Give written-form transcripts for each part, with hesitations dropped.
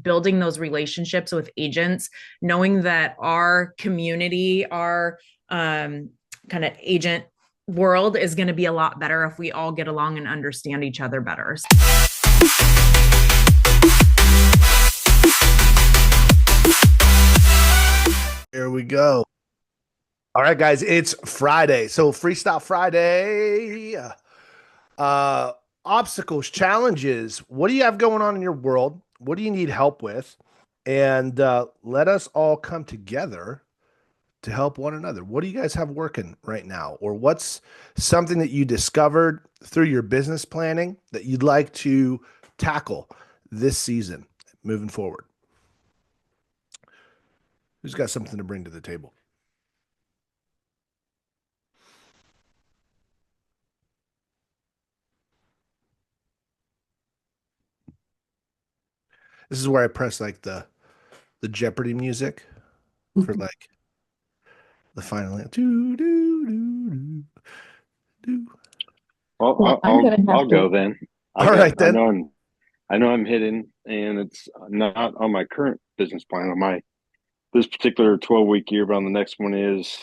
building those relationships with agents, knowing that our community, our kind of agent world is going to be a lot better if we all get along and understand each other better. Here we go. All right, guys, it's Friday. So Freestyle Friday. Uh Obstacles, challenges. What do you have going on in your world? What do you need help with? And let us all come together to help one another. What do you guys have working right now? Or what's something that you discovered through your business planning that you'd like to tackle this season moving forward? Who's got something to bring to the table? This is where I press like the Jeopardy music for like the final. Do, do, do, do, do. Well, Well, I'm gonna I'll have go to. then. All right then. I know I'm hidden, and it's not on my current business plan. On my this particular 12-week year, but on the next one is,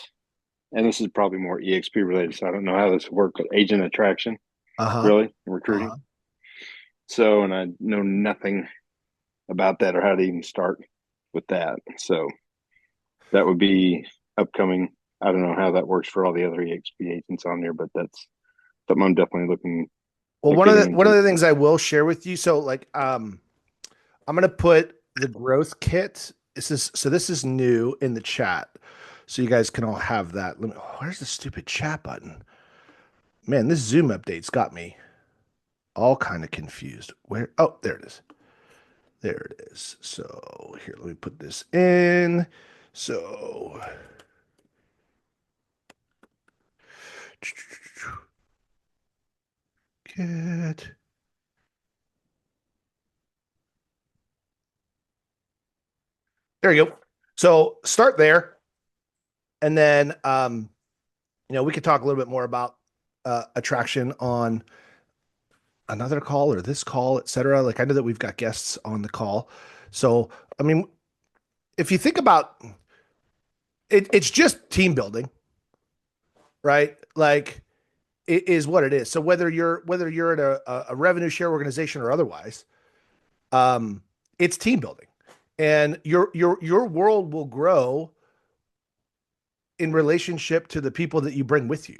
and this is probably more EXP related, so I don't know how this works. But agent attraction, Uh-huh. really, and recruiting. Uh-huh. So, and I know nothing about that or how to even start with that. So that would be upcoming. I don't know how that works for all the other EXP agents on there, but that's something I'm definitely looking Well, at one of the getting one of into. the things I will share with you. So like I'm gonna put the growth kit. This is new in the chat. So you guys can all have that. Where's the stupid chat button? Man, this Zoom update's got me all kind of confused. Where? Oh, there it is. There it is. So here, let me put this in. So kit. There you go. So start there, and then we could talk a little bit more about attraction on another call or this call, etc. Like I know that we've got guests on the call. So, I mean, if you think about it, it's just team building, right? Like it is what it is. So whether you're at a revenue share organization or otherwise, um, it's team building. And your world will grow in relationship to the people that you bring with you.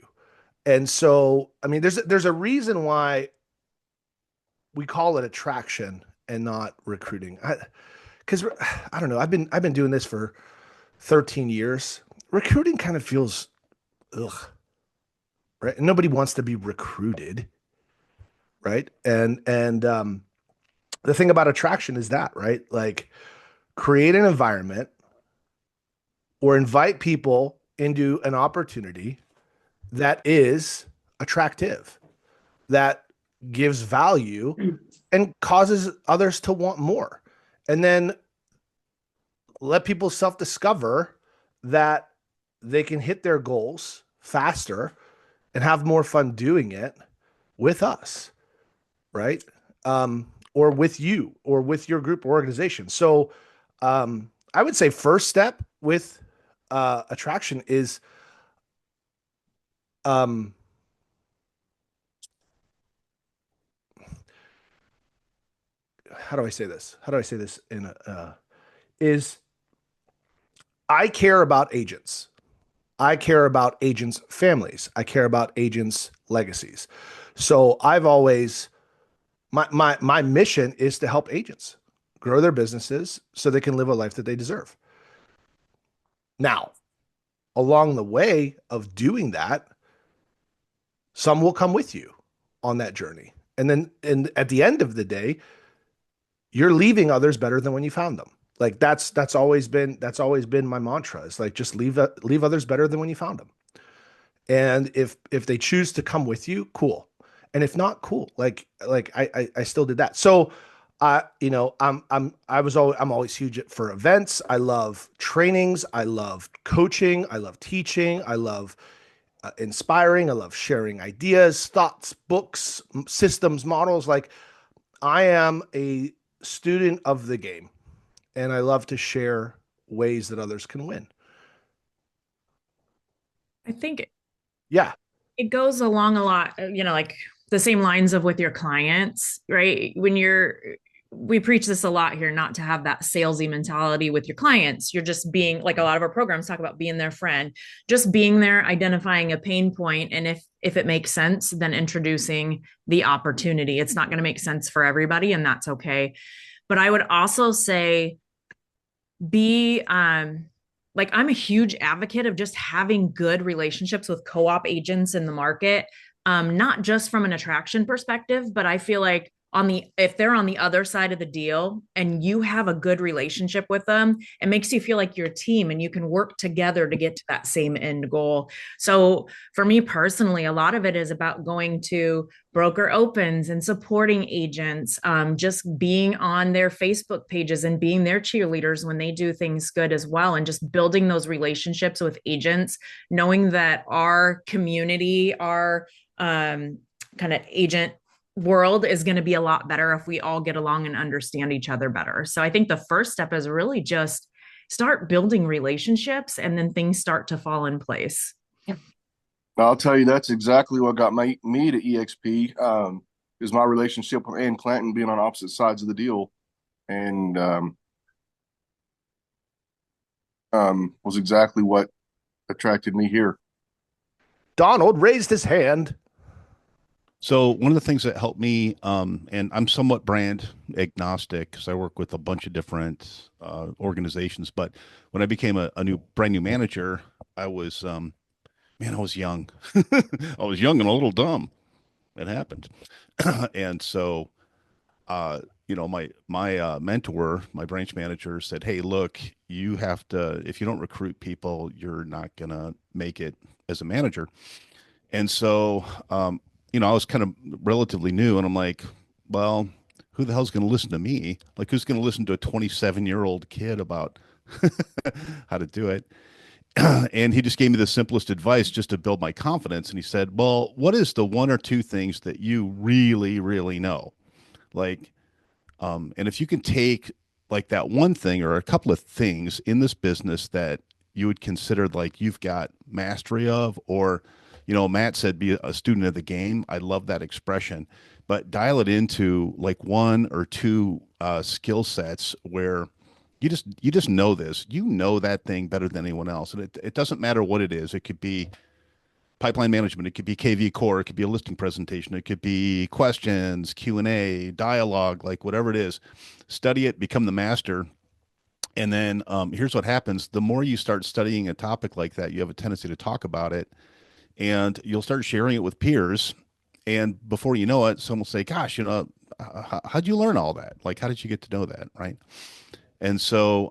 And so, I mean, there's a reason why we call it attraction and not recruiting. Because I don't know, I've been doing this for 13 years. Recruiting kind of feels ugh, right? And nobody wants to be recruited, right? And the thing about attraction is that, right? Like create an environment or invite people into an opportunity that is attractive, that gives value and causes others to want more. And then let people self-discover that they can hit their goals faster and have more fun doing it with us, right? Or with you or with your group or organization. So I would say first step with attraction is um, how do I say this? How do I say this in is I care about agents. I care about agents' families. I care about agents' legacies. So I've always my mission is to help agents grow their businesses so they can live a life that they deserve. Now, along the way of doing that, some will come with you on that journey. And at the end of the day, you're leaving others better than when you found them. Like that's always been my mantra. It's like just leave others better than when you found them. And if they choose to come with you, cool. And if not, cool. Like I still did that. So I'm always huge for events. I love trainings. I love coaching. I love teaching. I love inspiring. I love sharing ideas, thoughts, books, systems, models. Like I am a student of the game. and I love to share ways that others can win. I think Yeah. it goes along a lot, like the same lines of with your clients, right? We preach this a lot here, not to have that salesy mentality with your clients. You're just being like a lot of our programs talk about being their friend, just being there, identifying a pain point, and if it makes sense, then introducing the opportunity. It's not going to make sense for everybody, and that's okay. But I would also say be like I'm a huge advocate of just having good relationships with co-op agents in the market, not just from an attraction perspective, but I feel like on the if they're on the other side of the deal and you have a good relationship with them, it makes you feel like you're a team and you can work together to get to that same end goal. So for me personally, a lot of it is about going to broker opens and supporting agents, just being on their Facebook pages and being their cheerleaders when they do things good as well, and just building those relationships with agents, knowing that our community, our kind of agent world is going to be a lot better if we all get along and understand each other better. So I think the first step is really just start building relationships and then things start to fall in place. I'll tell you, that's exactly what got me to EXP. Is my relationship with Ann Clanton being on opposite sides of the deal, and was exactly what attracted me here. Donald raised his hand. So one of the things that helped me, and I'm somewhat brand agnostic because I work with a bunch of different organizations, but when I became a brand new manager, I was, man, I was young. I was young and a little dumb. It happened. And so, my mentor, my branch manager said, "Hey, look, you have to, if you don't recruit people, you're not gonna make it as a manager." And so, I was kind of relatively new, and I'm like, well, who the hell's going to listen to me? Like, who's going to listen to a 27-year-old kid about how to do it? And he just gave me the simplest advice just to build my confidence. And he said, well, what is the one or two things that you really, really know? Like, and if you can take like that one thing or a couple of things in this business that you would consider like you've got mastery of, or, Matt said be a student of the game. I love that expression, but dial it into like one or two skill sets where you just know this, that thing better than anyone else. And it doesn't matter what it is. It could be pipeline management. It could be KV core. It could be a listing presentation. It could be questions, Q&A, dialogue, like whatever it is. Study it, become the master. And then here's what happens. The more you start studying a topic like that, you have a tendency to talk about it, and you'll start sharing it with peers. And before you know it, someone will say, gosh, how'd you learn all that? Like, how did you get to know that? Right. And so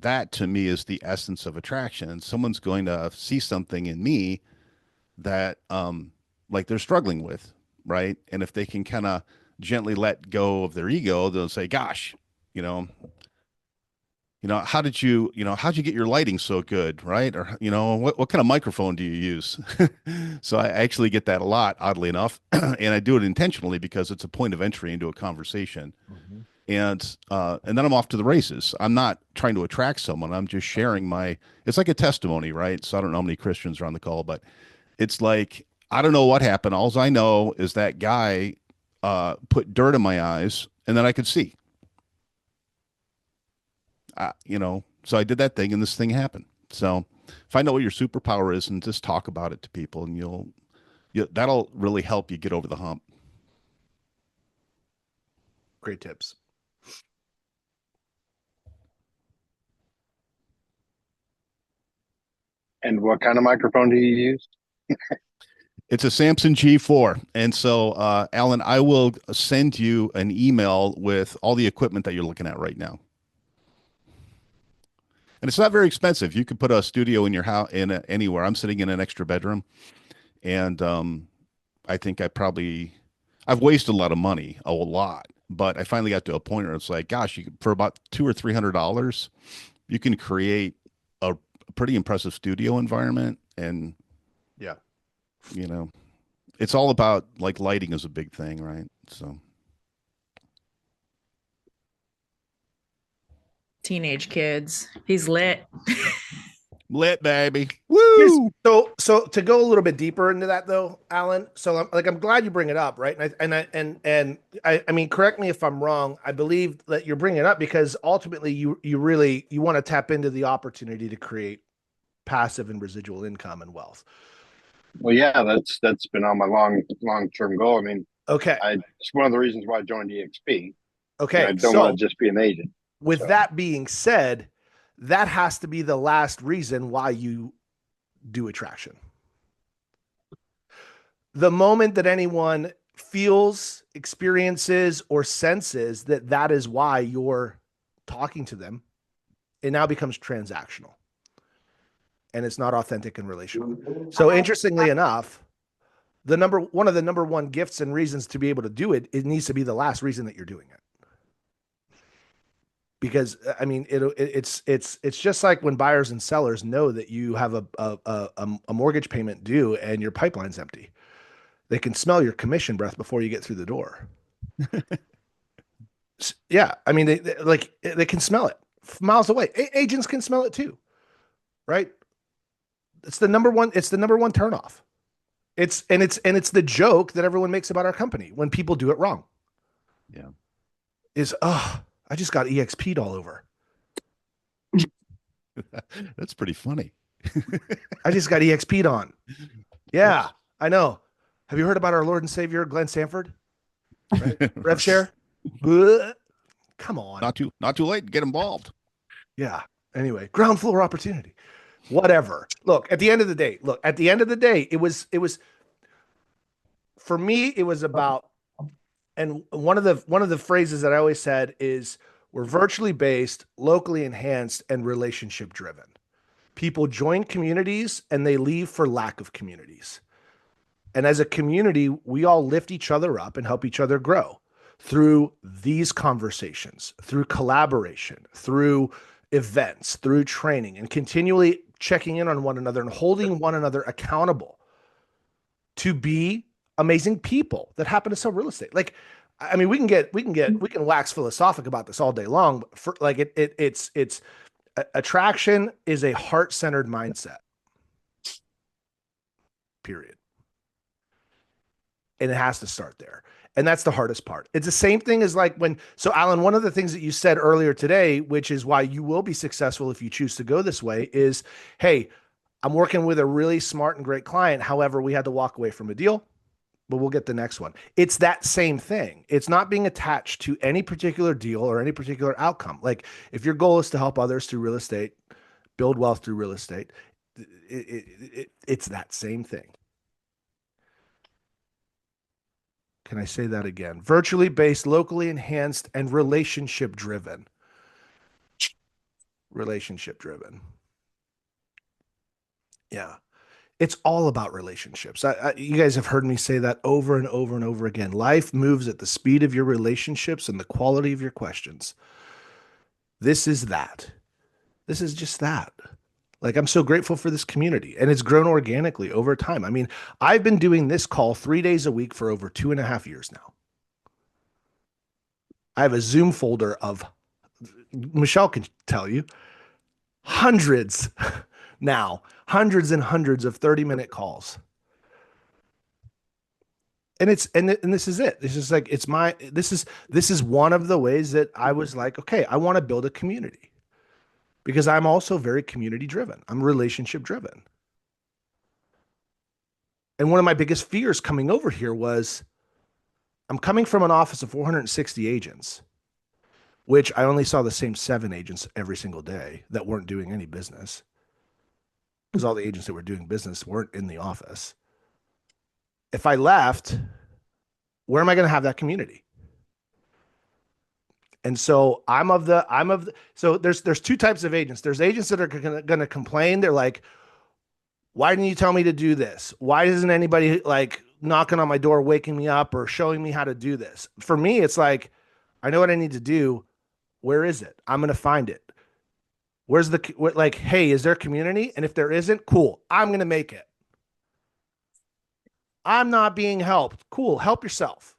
that to me is the essence of attraction. Someone's going to see something in me that like they're struggling with, right? And if they can kind of gently let go of their ego, they'll say, gosh, you know, how'd you get your lighting so good, right? Or, what kind of microphone do you use? So I actually get that a lot, oddly enough. And I do it intentionally because it's a point of entry into a conversation. Mm-hmm. And then I'm off to the races. I'm not trying to attract someone. I'm just sharing it's like a testimony, right? So I don't know how many Christians are on the call, but it's like, I don't know what happened. All I know is that guy put dirt in my eyes and then I could see. So I did that thing and this thing happened. So find out what your superpower is and just talk about it to people, and that'll really help you get over the hump. Great tips. And what kind of microphone do you use? It's a Samson G4. And so, Alan, I will send you an email with all the equipment that you're looking at right now. And it's not very expensive. You could put a studio in your house anywhere. I'm sitting in an extra bedroom, and I think I've wasted a lot of money, a lot. But I finally got to a point where it's like, gosh, for about $200 or $300, you can create a pretty impressive studio environment. And yeah, it's all about like lighting is a big thing, right? So teenage kids. He's lit. Lit, baby. Here's, Woo! so to go a little bit deeper into that though, Alan. So I'm glad you bring it up, right? I mean, correct me if I'm wrong. I believe that you're bringing it up because ultimately you really you want to tap into the opportunity to create passive and residual income and wealth. Well, yeah, that's been on my long term goal. I mean, Okay. it's one of the reasons why I joined EXP. And I Okay. don't want So to just be an agent. with So that being said, that has to be the last reason why you do attraction. The moment that anyone feels, experiences, or senses that that is why you're talking to them, it now becomes transactional and it's not authentic and relational. So interestingly enough, one of the number one gifts and reasons to be able to do it, it needs to be the last reason that you're doing it. Because I mean, it's just like when buyers and sellers know that you have a mortgage payment due and your pipeline's empty. They can smell your commission breath before you get through the door. Yeah, I mean, they can smell it miles away. Agents can smell it too, right? It's the number one. It's the number one turnoff. It's the joke that everyone makes about our company when people do it wrong. Yeah. Is I just got EXP'd all over. That's pretty funny. I just got EXP'd on. Yeah, I know. Have you heard about our Lord and Savior Glenn Sanford? Right? Rev share. Come on. Not too late to get involved. Yeah. Anyway, ground floor opportunity. Whatever. Look, at the end of the day, it was for me, it was about, and one of the phrases that I always said is we're virtually based, locally enhanced, and relationship driven. People join communities and they leave for lack of communities. And as a community, we all lift each other up and help each other grow through these conversations, through collaboration, through events, through training, and continually checking in on one another and holding one another accountable to be amazing people that happen to sell real estate. Like, I mean, we can wax philosophic about this all day long, but for like it's attraction is a heart-centered mindset. Period. And it has to start there. And that's the hardest part. It's the same thing as like so Alan, one of the things that you said earlier today, which is why you will be successful if you choose to go this way, is, hey, I'm working with a really smart and great client. However, we had to walk away from a deal, but we'll get the next one. It's that same thing. It's not being attached to any particular deal or any particular outcome. Like if your goal is to help others through real estate, build wealth through real estate, it's that same thing. Can I say that again? Virtually based, locally enhanced, and relationship driven. Relationship driven. Yeah. It's all about relationships. You guys have heard me say that over and over and over again. Life moves at the speed of your relationships and the quality of your questions. This is that. This is just that. Like, I'm so grateful for this community, and it's grown organically over time. I mean, I've been doing this call 3 days a week for over 2.5 years now. I have a Zoom folder of, Michelle can tell you, hundreds now, hundreds and hundreds of 30-minute calls. And this is it. This is like, this is one of the ways that I was like, okay, I want to build a community. Because I'm also very community driven. I'm relationship driven. And one of my biggest fears coming over here was I'm coming from an office of 460 agents, which I only saw the same 7 agents every single day that weren't doing any business because all the agents that were doing business weren't in the office. If I left, where am I going to have that community? And so so there's 2 types of agents. There's agents that are going to complain. They're like, why didn't you tell me to do this? Why isn't anybody like knocking on my door, waking me up or showing me how to do this? For me, it's like, I know what I need to do. Where is it? I'm going to find it. Where's like, hey, is there community? And if there isn't, cool. I'm going to make it. I'm not being helped. Cool. Help yourself.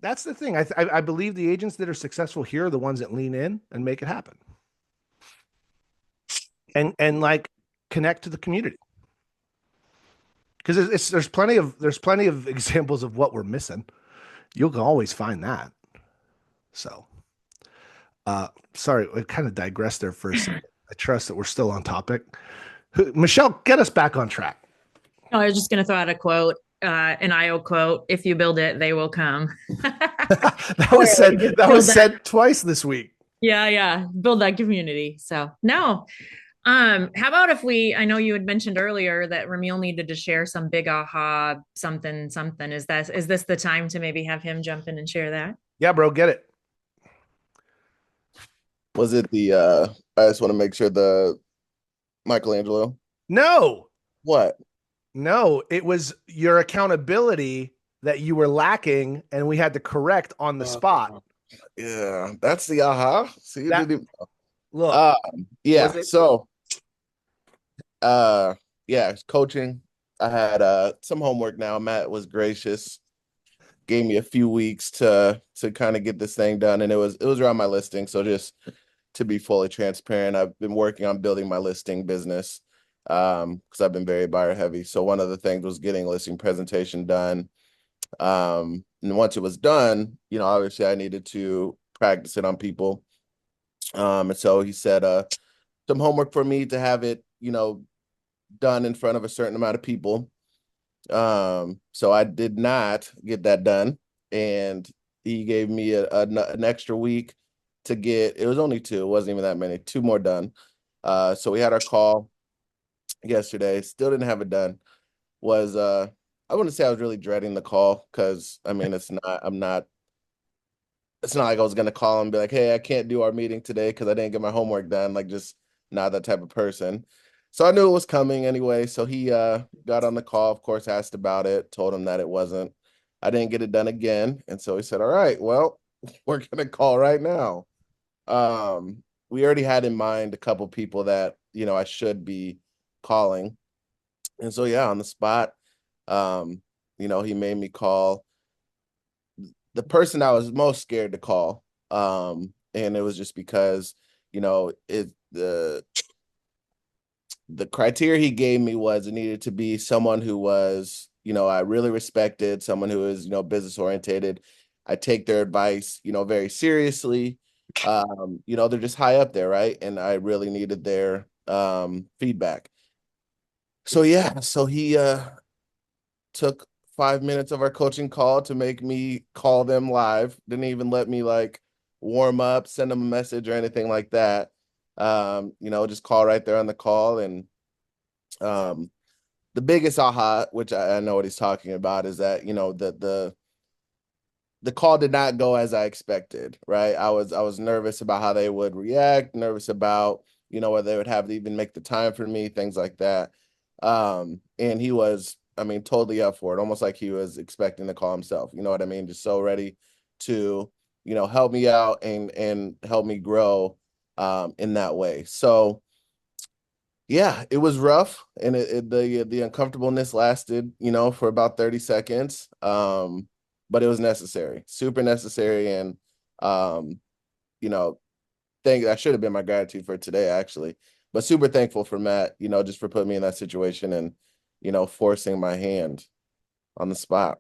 That's the thing. I believe the agents that are successful here are the ones that lean in and make it happen, and like connect to the community. Because there's plenty of examples of what we're missing. You'll always find that. So, sorry, I kind of digressed there for a second. I trust that we're still on topic. Michelle, get us back on track. Oh, I was just going to throw out a quote, an IO quote. If you build it, they will come. That was said. That was said twice this week. Yeah. Build that community. So no. How about if I know you had mentioned earlier that Ramil needed to share some big aha, something. Is this the time to maybe have him jump in and share that? Yeah, bro, get it. Was it the I just want to make sure the Michelangelo? No, What? no, it was your accountability that you were lacking, and we had to correct on the spot. Yeah, that's the aha. See, you That- didn't Look, yeah. was it- So yeah, coaching. I had some homework now. Matt was gracious, gave me a few weeks to kind of get this thing done, and it was around my listing. So just to be fully transparent, I've been working on building my listing business because I've been very buyer heavy. So one of the things was getting listing presentation done. And once it was done, obviously I needed to practice it on people. And so he said some homework for me to have it, done in front of a certain amount of people. So I did not get that done, and he gave me an extra week to get. It was only two, it wasn't even that many, two more done. So we had our call yesterday, still didn't have it done. Was I wouldn't say I was really dreading the call, because I mean it's not like I was gonna call and be like, hey, I can't do our meeting today because I didn't get my homework done. Like, just not that type of person. So I knew it was coming anyway. So he got on the call, of course, asked about it, told him that it wasn't. I didn't get it done again. And so he said, all right, well, we're gonna call right now. We already had in mind a couple people that, I should be calling. And so yeah, on the spot, he made me call the person I was most scared to call. And it was just because, the criteria he gave me was it needed to be someone who was, I really respected, someone who is, business oriented. I take their advice, very seriously. They're just high up there, right? And I really needed their feedback. So yeah, so he took 5 minutes of our coaching call to make me call them live. Didn't even let me like warm up, send them a message or anything like that. Just call right there on the call. And the biggest aha, which I know what he's talking about, is that the call did not go as I expected, right? I was nervous about how they would react, nervous about, whether they would have to even make the time for me, things like that. And he was, I mean, totally up for it, almost like he was expecting the call himself. You know what I mean? Just so ready to, help me out and help me grow in that way. So yeah, it was rough, and the uncomfortableness lasted, for about 30 seconds. But it was necessary, super necessary. And you know, thing that should have been my gratitude for today, actually. But super thankful for Matt, just for putting me in that situation and, forcing my hand on the spot.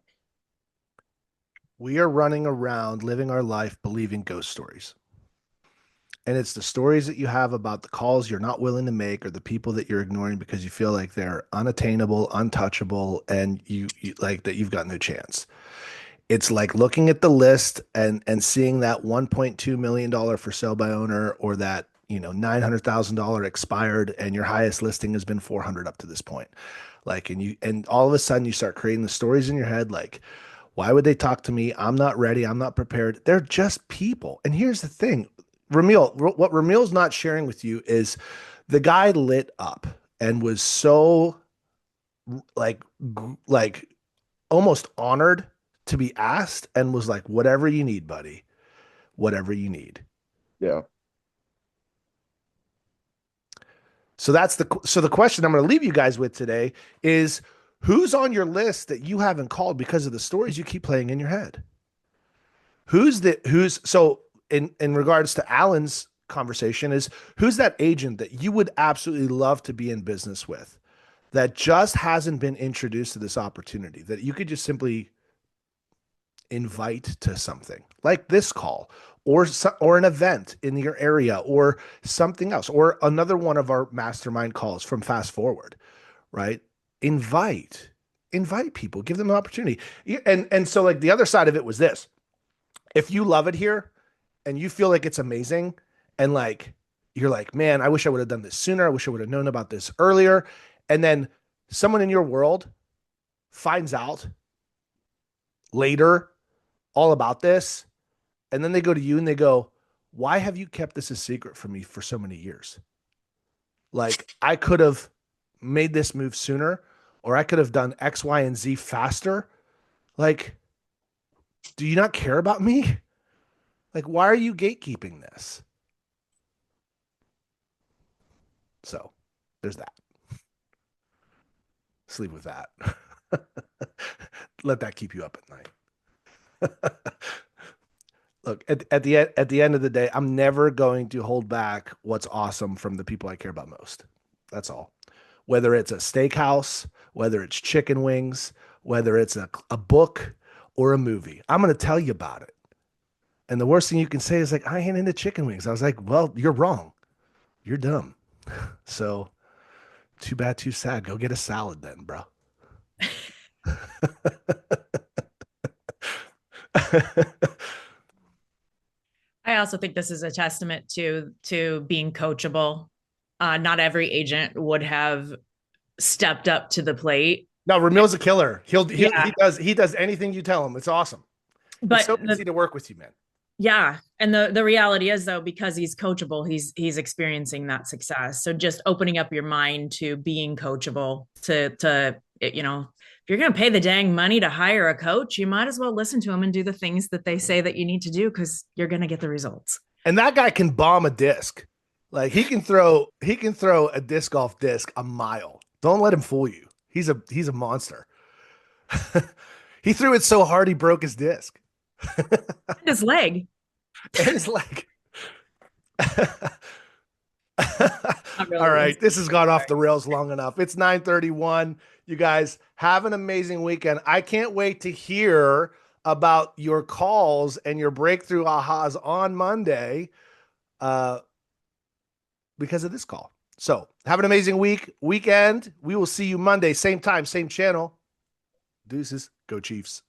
we are running around living our life believing ghost stories. And it's the stories that you have about the calls you're not willing to make, or the people that you're ignoring because you feel like they're unattainable, untouchable, and you like that you've got no chance. It's like looking at the list and seeing that $1.2 million for sale by owner, or that, $900,000 expired, and your highest listing has been 400 up to this point. Like, and all of a sudden you start creating the stories in your head. Like, why would they talk to me? I'm not ready. I'm not prepared. They're just people. And here's the thing, what Ramil's not sharing with you is the guy lit up and was so like, like almost honored to be asked, and was like, whatever you need, buddy, whatever you need. Yeah. So the question I'm going to leave you guys with today is, who's on your list that you haven't called because of the stories you keep playing in your head? who's so in regards to Alan's conversation is who's that agent that you would absolutely love to be in business with that just hasn't been introduced to this opportunity that you could just simply invite to something like this call or an event in your area or something else or another one of our mastermind calls from Fast Forward, right? Invite people, give them an opportunity. And so like the other side of it was this. If you love it here and you feel like it's amazing and like you're like, man, I wish I would have done this sooner. I wish I would have known about this earlier. And then someone in your world finds out later all about this. And then they go to you and they go, why have you kept this a secret from me for so many years? Like I could have made this move sooner, or I could have done X, Y, and Z faster. Like, do you not care about me? Like, why are you gatekeeping this? So there's that. Sleep with that. Let that keep you up at night. Look, at the end of the day, I'm never going to hold back what's awesome from the people I care about most. That's all. Whether it's a steakhouse, whether it's chicken wings, whether it's a book or a movie, I'm going to tell you about it. And the worst thing you can say is like, I ain't into chicken wings. I was like, well, you're wrong. You're dumb. So too bad, too sad. Go get a salad then, bro. I also think this is a testament to being coachable. Not every agent would have stepped up to the plate. No, Ramil's a killer. Yeah. He does anything you tell him. It's awesome. But it's so easy to work with you, man. Yeah. And the reality is though, because he's coachable, he's experiencing that success. So just opening up your mind to being coachable to you know, if you're going to pay the dang money to hire a coach, you might as well listen to him and do the things that they say that you need to do because you're going to get the results. And that guy can bomb a disc. Like he can throw a disc golf disc a mile. Don't let him fool you. He's a monster. He threw it so hard he broke his disc. And his leg. And his leg. Really All right, this has gone off the rails long enough. It's 9:31. You guys have an amazing weekend. I can't wait to hear about your calls and your breakthrough ahas on Monday because of this call. So have an amazing weekend. We will see you Monday, same time, same channel. Deuces. Go Chiefs.